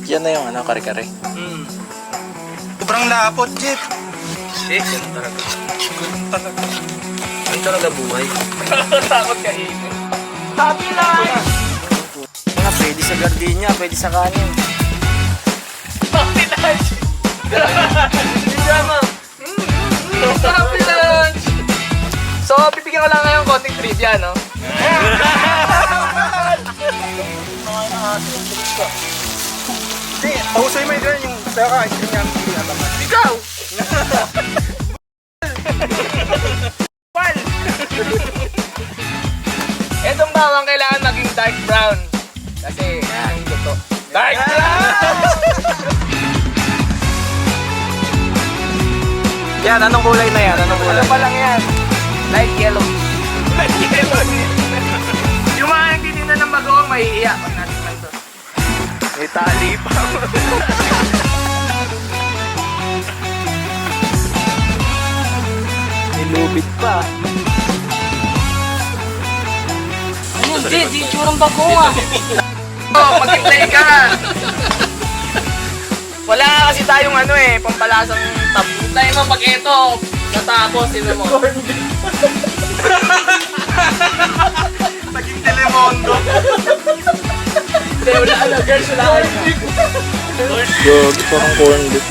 Yan na yung ano, kare-kare. Sobrang lapot, Jeff. Ganun talaga. Ganun talaga. Ganun talaga buhay. Takot ka eh. Happy life! Mga pwede sa gardenia, pwede sa kanin. Happy lunch! Happy lunch! So, bibigyan ko lang ngayon konting trivia, no? Hindi, pahusoy mo yung girl yung sayo ka, ice cream niya. Ikaw! Etong bawang kailangan maging dark brown. Kasi, ang gusto. Dark brown! Yan, anong kulay na yan? Anong kulay? Ano pa lang yan? Light yellow. Light yellow. Yung mga nagtitinda ng bagoong mahihiya pag natin lang to. May tali pa. May lubid pa. Ano, di tsurang bagoong ah. Oh, mag-play ka! Wala kasi tayong ano eh, pampalasang tabu. Tayo mo pag ito, natapos, sino mo? Naging Telemundo. Hindi, wala ano, girls, wala ano. Gagi, parang corn beef.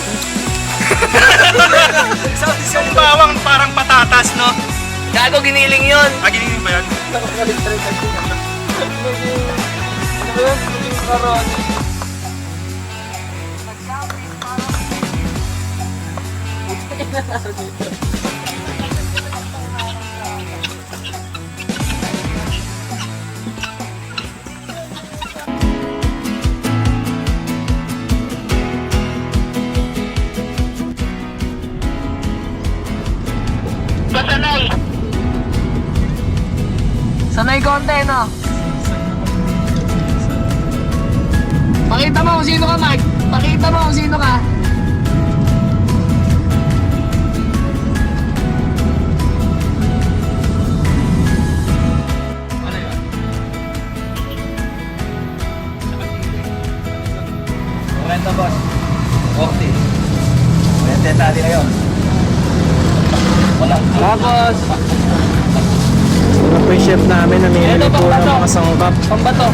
Yung bawang parang patatas, no? Gago, giniling yun. Giniling ba yan? Sanay konti, no? Pakita mo kung sino ka, Mike. Pakita mo kung sino ka. Kwenta, boss. Okay. Kwenta tali na yun. Wala. Tapos, Ano po yung chef namin, namimili po ng mga sangkap. pambato.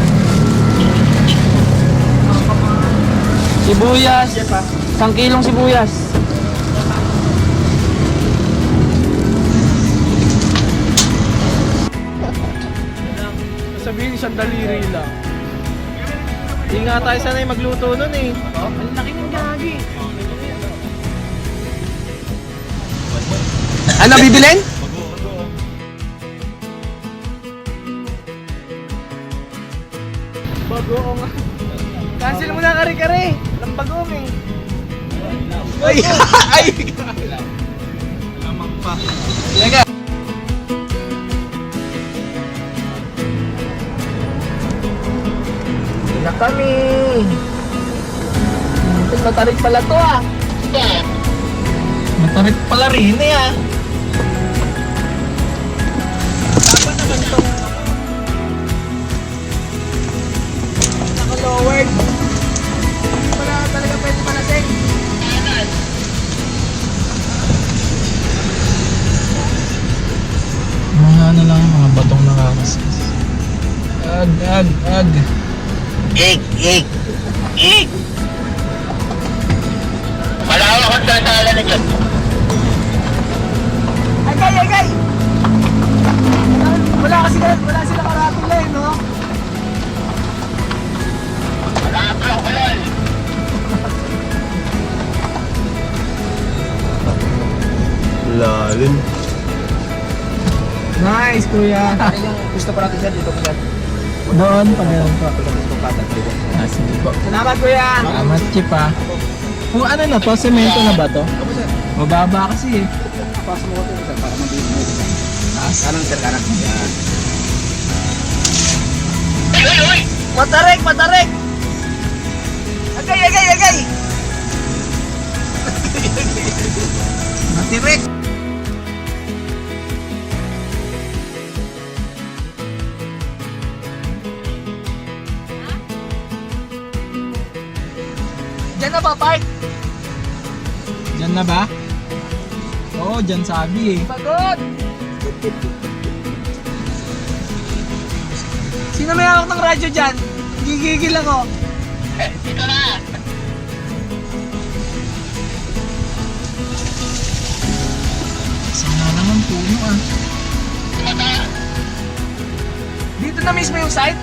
Sibuyas. 1 kilong sibuyas. Sabihin, isang daliri lang. Hindi nga tayo sanay magluto nun eh. Ang laki ng gagi. Ano, bibilin? Bagoong. Cancel mo na kare-kare. Walang bagoong eh. Ay! Ay! Lamang pa. Na kami. Matarik pala to ah. Matarik pala rin eh ah. Dapat naman itong naka-lowered. Hindi mo na talaga pwede malasing. Mga ano lang, mga batong nakakaskas. Ag. Agay! Wala sila karatula eh, no? Lalim. Nice, kuya. Yung gusto pa natin siya dito, kuya. Doon, pagano'n pa. Ah, sige po. Salamat, kuya. Salamat, Chip ah. Kung ano na to, semento na ba to? Mababa kasi eh. Pass mo ko ito, sir, para mabilis mo ito. Kanan, sir, kanan. Yan. Matarik! Agay! Matirik! Diyan na ba, Park? Diyan na ba? Oo, dyan sabi eh. Pagod! Sino may hawak ng radyo dyan? Gigigil ako. Dito na! Sana naman puno ah. Dito na mismo yung site?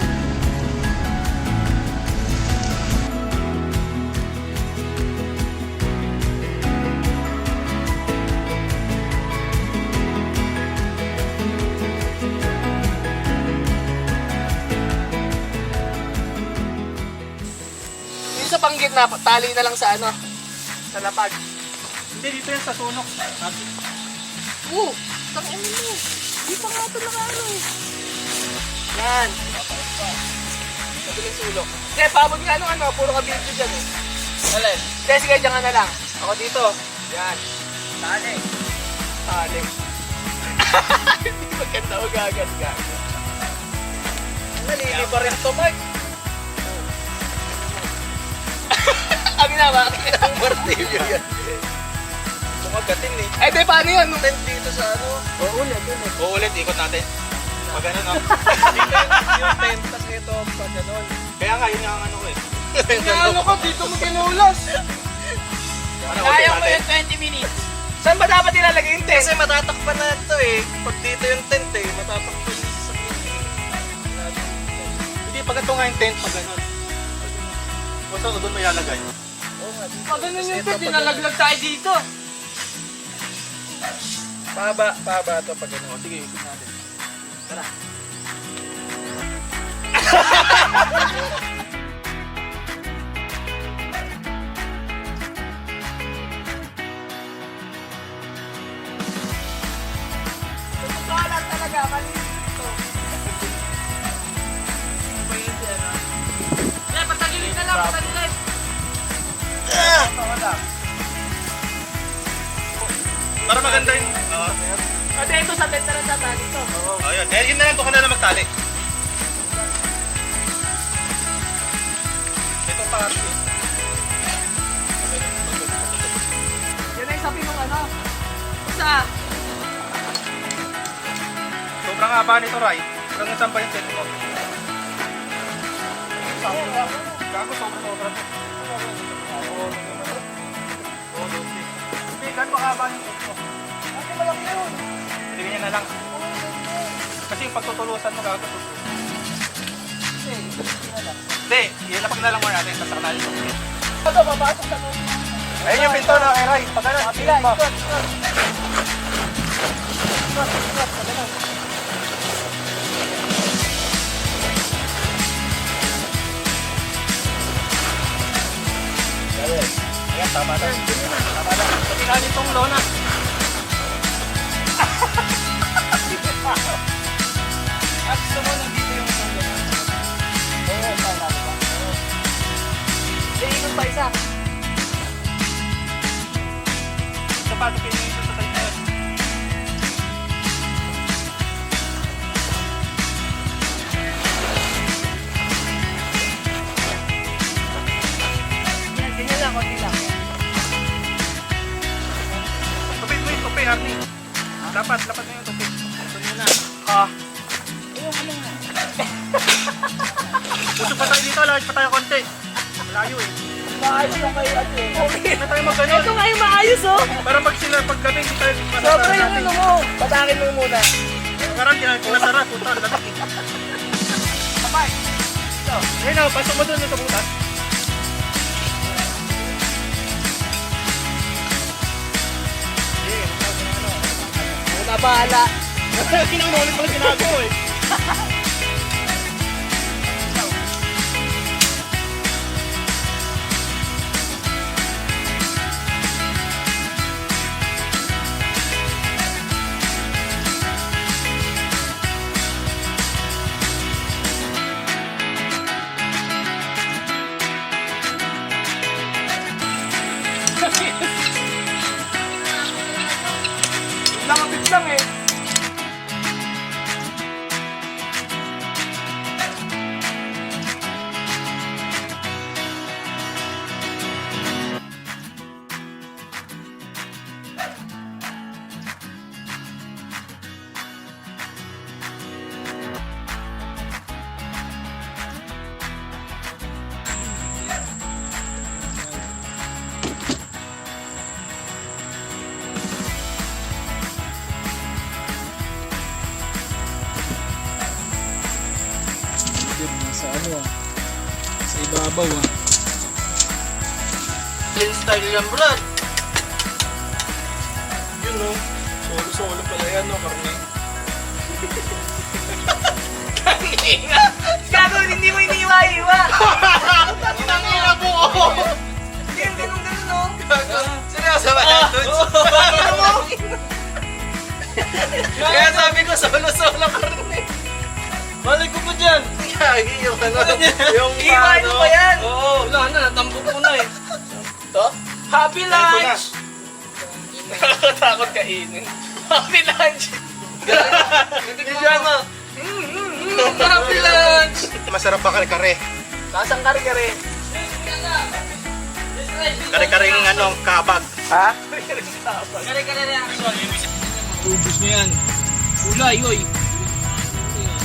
Yung sa panggitna, tali na lang sa ano? Sa lapag. Hindi, dito yan sa sunok. Oo! Tangin mo! Di pa nga ito ano eh. Yan! Mabiling sulok. Hindi, pabog nga ano, puro ka video dyan eh. Alin? Hindi, sige, dyan ka na lang. Ako dito. Yan. Tali. Tali. Hindi maganda o gagas ka. Naliliba rin to, Mark. Ang ginawa, ang martilyo yan. Kumagatin eh. Eh, di, paano yun? Tent dito sa ano. Uulit, ulit. Uulit, ikot natin. Pag ano no? Dito yung tent, tas ito pag ganon. Kaya nga, yun yung ano ko eh. Ano ka, dito mo kinulas. Ano, Kaya ulit mo natin. yung 20 minutes. Saan ba dapat ilalagay yung tent? Kasi matatakpan na ito eh. Pag dito yung tent eh, matatakpan yung sasakyan. Hindi, pag ito nga yung tent, pag ganon. Basta doon mo ilalagay. Pag ganun yung tent, dinalaglag tayo dito. Paba ito pag ganon. O, sige, ikot natin. Tara. Tutukalan talaga, malinis ito. Eh, patagilid na lang, patagilid. Para maganda yung... O, dito sa tent na lang sa dito. Oh, yun. Eh, yun na lang, doon ka na lang magtali. Ito party. Yan na yung sabi ng ano. Isa. Sobrang haba nito, Ray. Sobrang saan pa yung tent mo? Gago, sobra. Hindi, gano'n makahaba yung tent mo. Kasi malaki yun. Hindi ganyan na lang. Kasi yung pagtutulusan mo gago. Hindi, ilapag na lang mo natin. Tapos nakalali ko. Ito, babasok sa loob. Ayun yung pinto na kay Ray. Pag ano, Kapila, mo. ikot. Ayan, tama na. Tama na. Pati natin itong lona. At gusto mo nandito yung isang gano'n. Oo, tama ba? Ikot pa isa. Kapag kayo yung sa side na yun. Yan, ganyan lang, konti lang. Tupit mo yung tupi, Arnie. Lapat mo yung tupi. Ito nyo na. Puso pa tayo dito, lahat pa tayo konti. Malayo eh. Maayos yung kayo at yun. Okay. Hindi tayo mag-ganon. Ito nga yung maayos, oh. Para pag sila, pag gabi, hindi tayo Sobra yung ano mo. Patakin mo muna. Parang kinasara, puta, lamig eh. Kapay. Ayun na, pasok mo doon sa butas. Una bahala. Kinaulit mo lang ginagawa eh. Nakapit lang eh. Ibabaw ah. Clean style yan, Brad. Yun no. Solo-solo pala yan, no, karne. Gago, hindi mo iniiwa-iwa. Tangina po ako! Yung ganun-ganun, no? Seryoso ba yan, Dudes? Kaya sabi ko, solo-solo karne. Balik ko pa dyan. Kaya yung ano, yung Iiwain mo pa yan. Oo. Wala na, natambok ko na eh. To? Happy lunch! Nakakatakot kainin. Happy lunch! Hindi dyan mo. Happy lunch! Masarap ba kare-kare? Kasang kare-kare. Kare-karing ano, kabag. Ha? Kare-kare reaction. Ubus mo yan. Ulay, oy.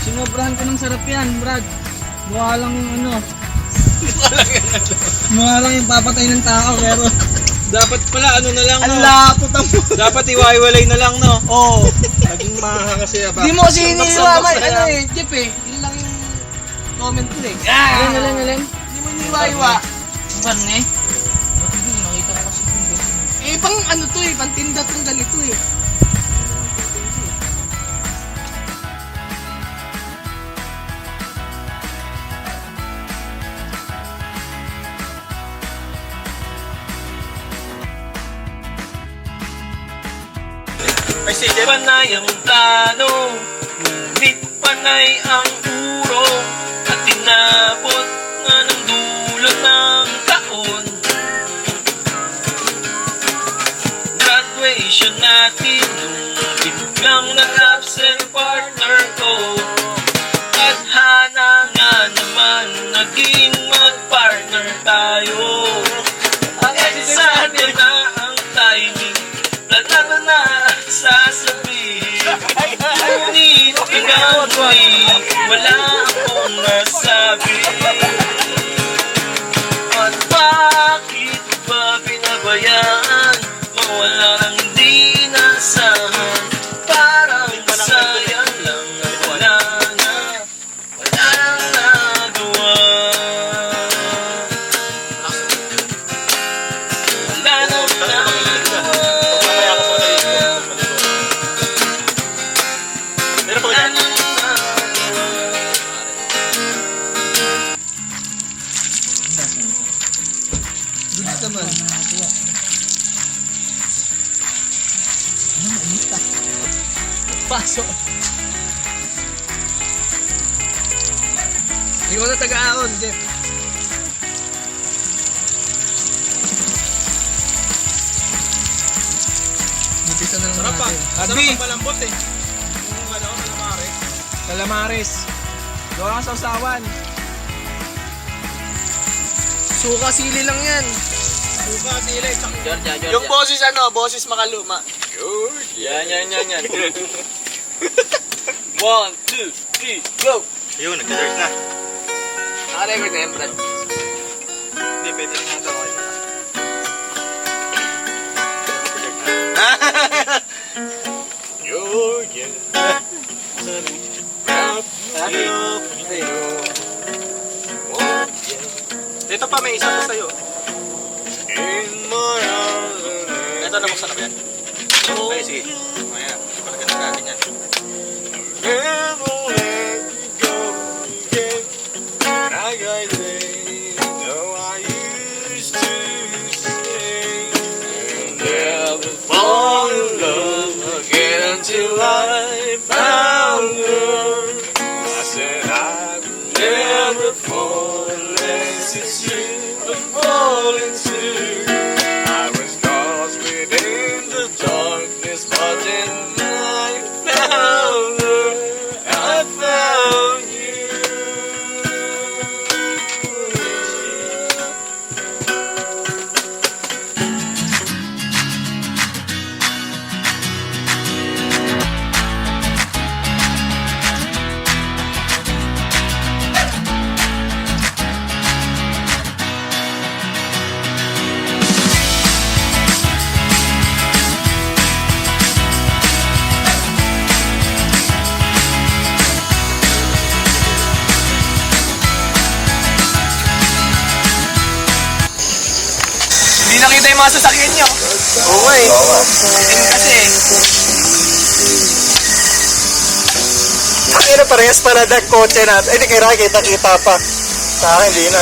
Sinobrahan ko ng sarap yan, Brad. Mukha lang yung ano. Mukha lang yung papatay ng tao, pero dapat pala ano na lang, no? Ang lapot ang Dapat iwaiwalay na lang, no? Oo. Naging mahanga kasi ba? Di mo kasi iniiwa, box man. na Ano yan. eh, Jeff eh. Yun lang yung comment ko eh. Alin. Di mo iniiwa-iwa. Ang karne? Ba't hindi? Nakita ko kasi yung ganun. Eh, pang ano to eh, pang tinda tong ganito eh. Ay, si Jeff. Panay ang plano, ngunit panay ang urong, at tinabot na ng dulo ng taon. Graduation natin nung biglang nag-absent partner ko, at hana nga naman naging mag-partner tayo. At sa atin na ang timing, planado na sasabihin. Ngunit pinagawa'y wala akong nasabi. At bakit ba pinabayaan? Mawala ng di nasahan. Parang sayang lang at wala nang nagawa. Wala nang nagawa. Meron pa Wala ganyan? nang nagawa. Bilis naman. Pasok. Hindi ko na taga-aon, Jeff. Nipisa na lang Sarap pa. natin. Sarap Abi. ang palambot eh. Yung ano, calamari. Calamares. Gawa kang sausawan. Suka sili lang yan. Buka, sila, isang Yung boses ano, boses makaluma. Yan. 1, 2, 3, go! Yun, nag-dirt na. Naka-record na yan, Brad. Hindi, pwede rin natin ako. Ito pa, may isa pa sa'yo. Ito, nabuksan na ba yan? Okay, sige. Ayan, palagyan natin yan. Fall in love again until I found her. I said I'd never fall unless it's you I'm falling to. I was lost within the darkness, but then I found her. I found you. yung mga sasakyan nyo. Oo eh. Kasi, Pero parehas pala ng kotse natin. Hindi kaya kita-kita pa. Sa akin, hindi na.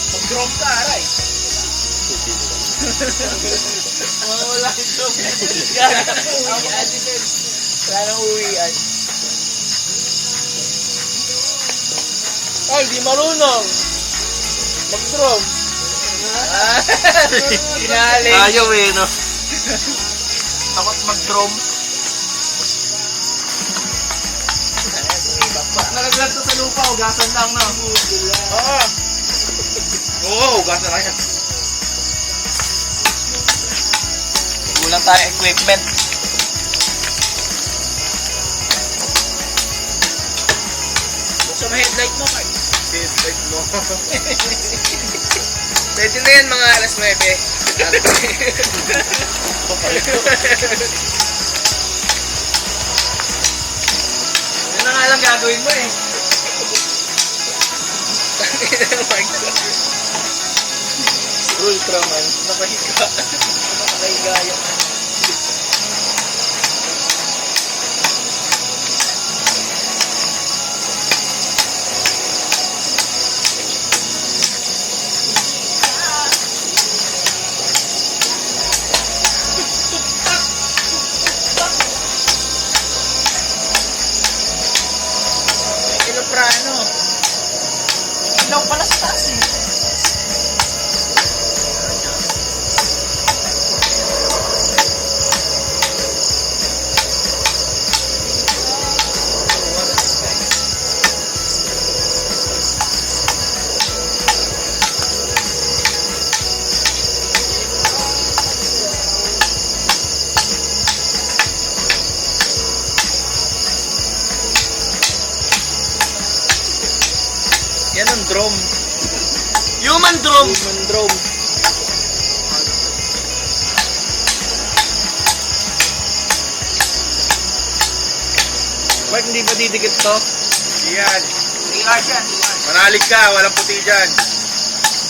mag-drone ka, aray. Wala yung drone. Wala nang uwian. Ay, di marunong. Mag-drone. Sinali. Ayaw eh, no? Takot mag-drone. Nalaglag to sa lupa, ugasan lang na. Oo. Oo, ugasan lang yan. Kulang tayo equipment. Buksan mo headlight mo, Mark. Headlight mo. Pwede na yan mga alas 9. Yan na nga lang gagawin mo eh. Si Ultraman, nakahiga. Nakahiga yung ano. Iloprano. Ilaw pala sa taas eh. Yan ang drone. Human drone. Human drone. Mark, hindi ba didikit to? Yan. Ikas yan. Manalig ka, walang puti dyan.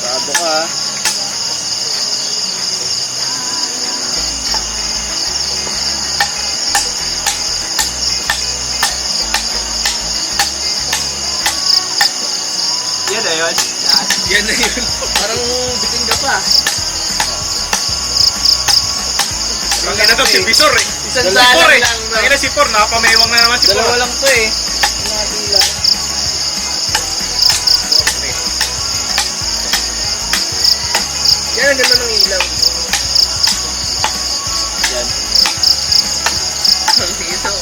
Sado ka. Yan na yun. Yan na yun. Parang bitin ka pa. Ang ina daw si Bisor eh. Isang Dalawa salang eh. lang. Ang ina si Por, nakapamewang na naman si Por. Dalawa lang to eh. Nati lang. Yan ang ganda ng ilaw. Yan. Ang ilaw.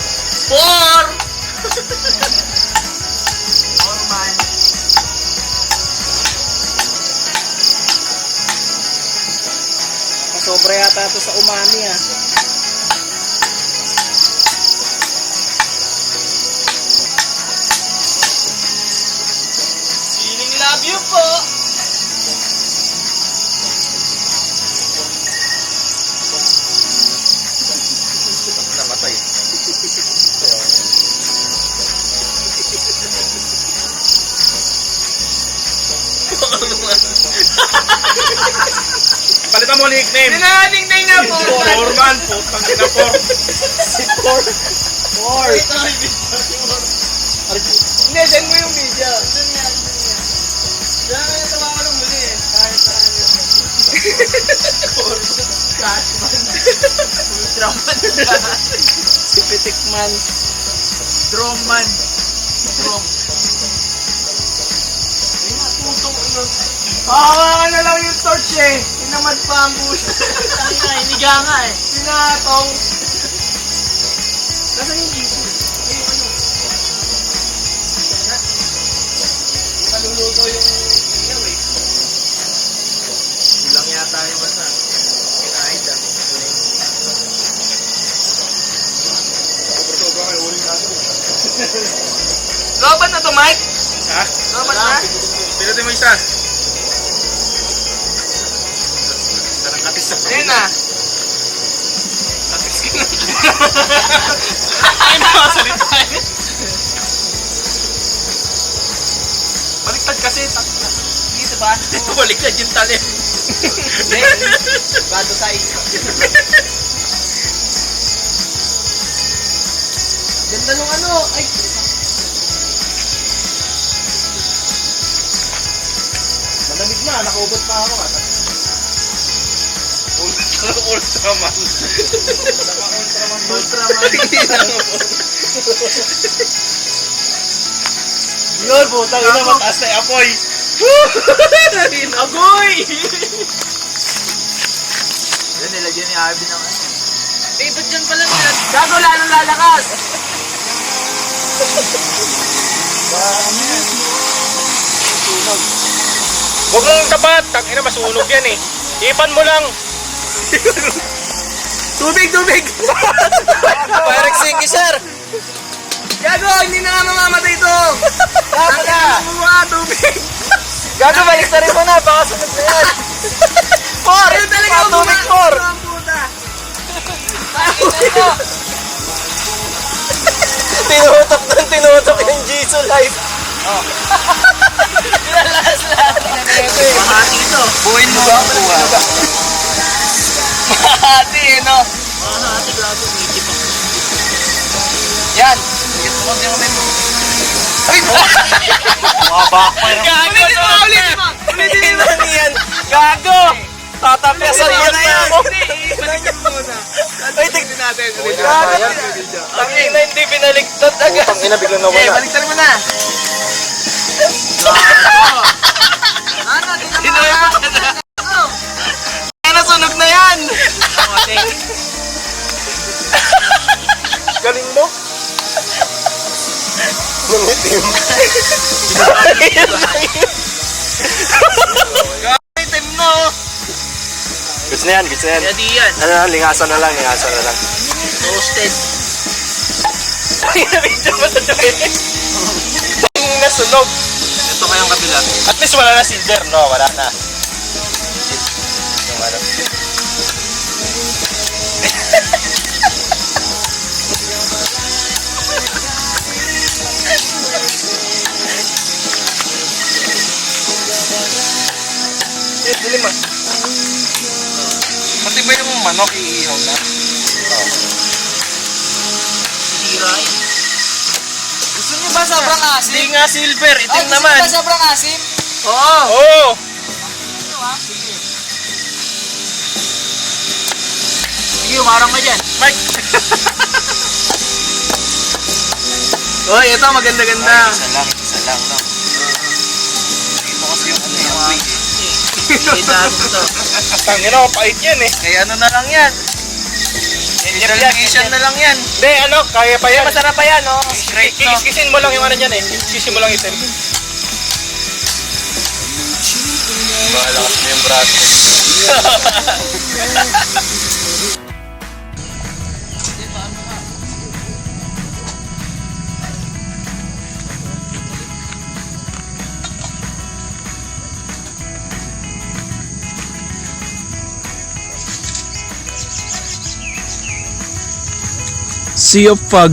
Por! Por man. Sobra yata ito sa umami ah. Siling love you po! Namatay. Palitan mo ang nickname. Nickname niya po! Forman, putang ina Por. Si Por! Por! Hindi, send mo yung video. Doon yan, doon yan. Diyan nga yung tawa ko nung muli eh. Kahit saan yun. Por! Flashman. Ultraman. Si Pitikman. Drone-man. Drone. Ay, natutong ano. Hawakan na lang yung torch eh. Tinamad pa ang busa. Iniga nga eh. Sinatong. Nasaan yung giso? Ay, yung ano? Maluluto yung ilaw eh. Kulang yata yung basa. Kinain siya. Sobra kayo, uling natin. Lobat na to, Mike? Ha? Lobat na? Pinutin mo isa. Isa ng katis sa Ayun na. Tapos ka na. Ay, makasalita eh. Baliktad kasi. Dito ba? Baliktad yung talim. Hindi. Bado sa iyo. Ganda nung ano. Ay. Malamig na, nakaubot na ako. Ultraman. Yun, putang ina, mataas na yung apoy. Agoy! Yan, nilagyan ni Arby ng ano. Eh, ba't dyan pala yan? Gago, lalong lalakas. Huwag mong tapat, tangina masunog yan eh. Ipan mo lang. Tubig! Fire extinguisher! Gago, hindi na nga mamamatay ito. Gago na! Tubig! Gago, balik na rin mo na, baka sunod na yan! Por! Ayun talaga ang Tubig, por! Ang puta. Tinutok yung Jisoo life! Mahati ito. Buuin mo ba? Mahati eh, no? Yan. Sige, tumunti mo mo. Ulitin mo yan! Gago! Tatapyasan mo na yan! Balikan muna. Ay, tignan natin. Gago! Tangina, hindi binaligtad agad. Tangina, biglang Okay, nawala. balikan mo na. Ano, di na Ano, sunog na yan! Galing mo? Nangitim. Item no. Gusto na yan, gusto na yan. Kaya di yan. Ano na, lingasan na lang, lingasan na lang. Toasted. Ay, nabidyo mo sa dumi. Nasunog. Ito kayang kabila. At least wala na silver, no? Wala na. Yung ano. Dilim ah. Pati ba yung manok iihaw na? Tira eh. Gusto niyo ba sobrang asim? Hindi nga silver, itim Gusto naman. niyo ba sobrang asim? Oo! Oo! Sige, umarang ka dyan. Mike! Oy, ito maganda-ganda. Isa lang no. Ito kasi yung ano yung apoy eh. Ilan ito. Tangina, pait yan eh. Kaya ano na lang yan. Elimination na lang yan. Hindi, ano, kaya pa yan. Masarap pa yan, no? Straight no. Kikiskisin mo lang yung ano dyan eh. Kikiskisin mo lang itim. Malakas na yung braso. Sea of Fog